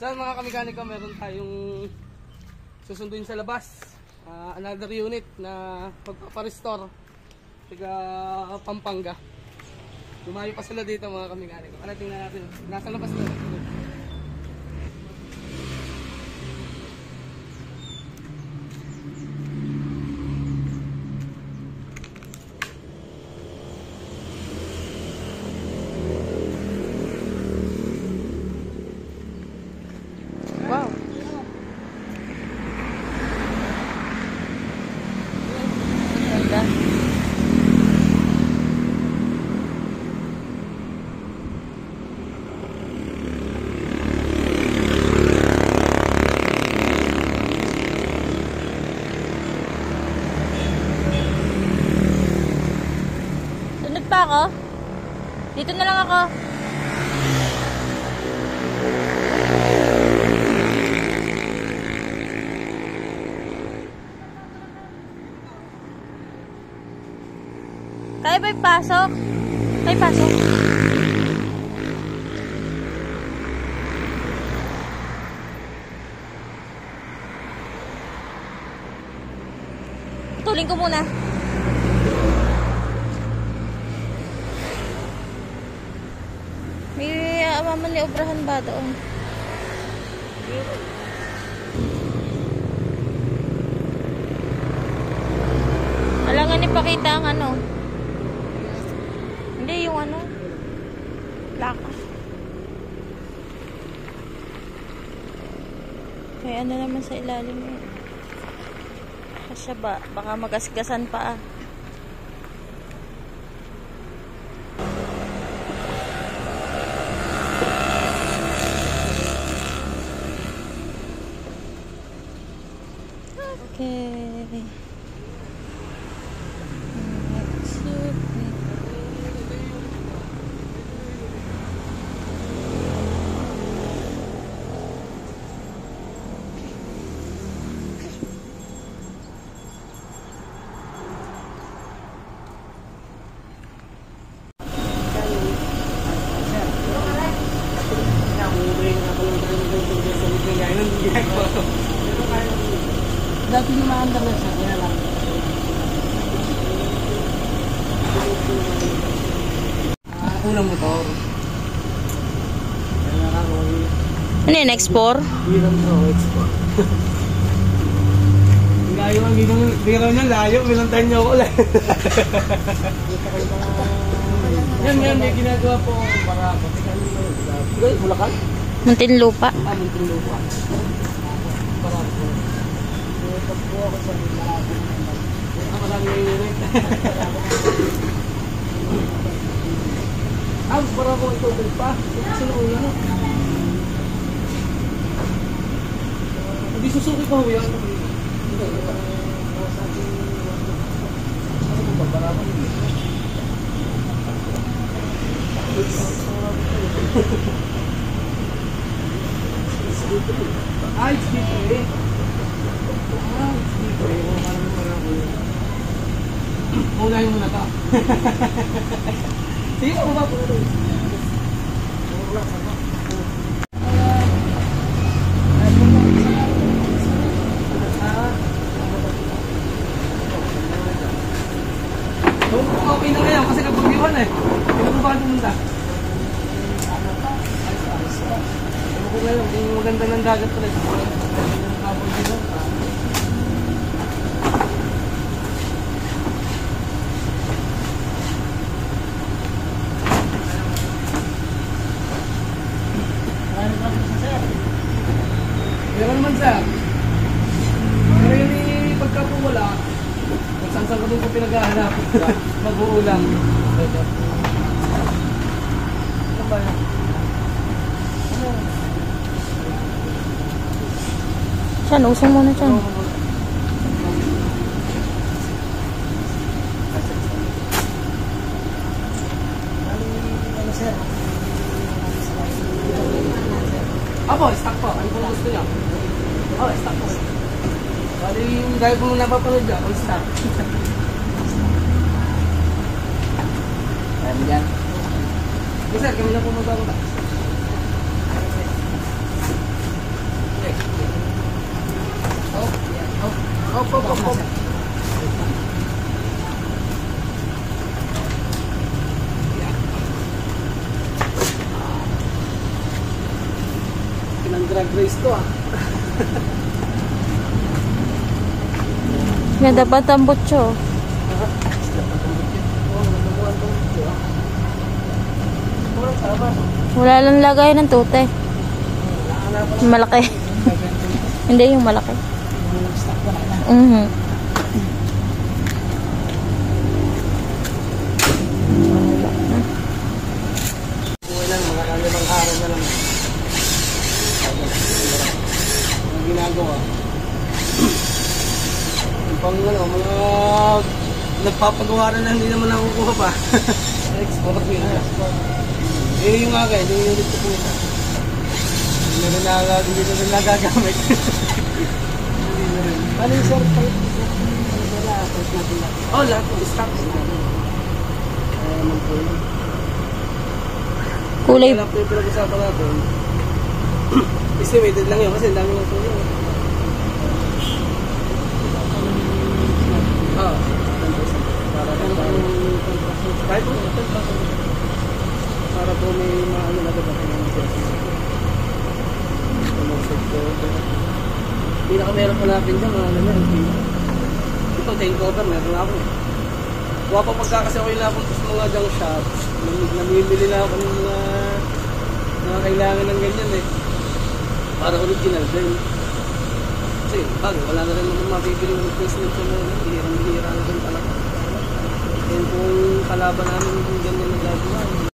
Saan mga kamekanika, meron tayong susunduin sa labas. Another unit na magpaparestore. Tiga Pampanga. Lumayo pa sila dito mga kamekanika. Ano, tingnan natin. Nasa labas na. Wow. Ganda. Sunod pa ako? Dito na lang ako. Kaya ba ipasok? Kaya pasok? Tuling ko muna. May mamaniubrahan ba doon? Alangan ipakita ang ano. Hindi, yung ano, plaka. May ano naman sa ilalim eh. Kasi ba, baka magasgasan pa ah. Okay. Dati lumaandar na siya, kaya lang. Unang motor. Ano yun, X4? Bilang mo, X4. Layo ang biro niya, layo. Binantayan niyo ako lang. Yan, may ginagawa po para Bulacan? Muntinlupa. Muntinlupa. Para po. Pag po ako sa Malabo. Marami na yun. Para po ito pa. Sino ko yan? Hindi susuki pa ho yan. It's different. Unahin mo na ka. Sige, baba po na ito. Okay na ngayon kasi kapag-iwan eh. Hindi mo ba pumunta? Ano ko ngayon, yung maganda ng dagat pala. Meron naman sir. Pero yun pagka po wala, kung saan ko doon ko pinag-ahanap, mag-uulang. Ano ba yun? Diyan, usong muna dyan. Apo, stock po. Ano po gusto niya? Oh, stock po. Bali yung dahil po napapanood dyan, all stock. Ayan mo dyan. Sir, kami na po magbabaga. Op. Pinang-drag race to ah. Nga dapat ang butso. Wala lang lagay ng tute. Malaki. Hindi yung malaki. Buhay lang, mga kalimang araw na lang. Ang ginagawa. Yung pang mga nagpapagawa na hindi naman nakukuha pa. Export nila. Eh yung aga, yung unit ko po. Hindi na rin nagagamit. Hindi na rin. Paano yung sort type? Oh, lahat ng stocks natin. Kaya naman po yun. Kulay. Kaya lang po yung pinag-usapan natin. Estimated lang yun kasi dami ng tuloy. Oo. Kahit po, para po may maano na dapat ng pinaka-meron po natin dyan, mga naman. Ito, chain cover, meron ako eh. Kuha pa pagka kasi ako yung napunta sa mga junk shops, namimili na ako ng mga kailangan ng ganyan eh. Para original din. Kasi bago, wala na rin naman mabibili ng replacement sa mga hihirang-hihira na din talaga. Yan po yung kalaban namin yung ganyan na gagawa.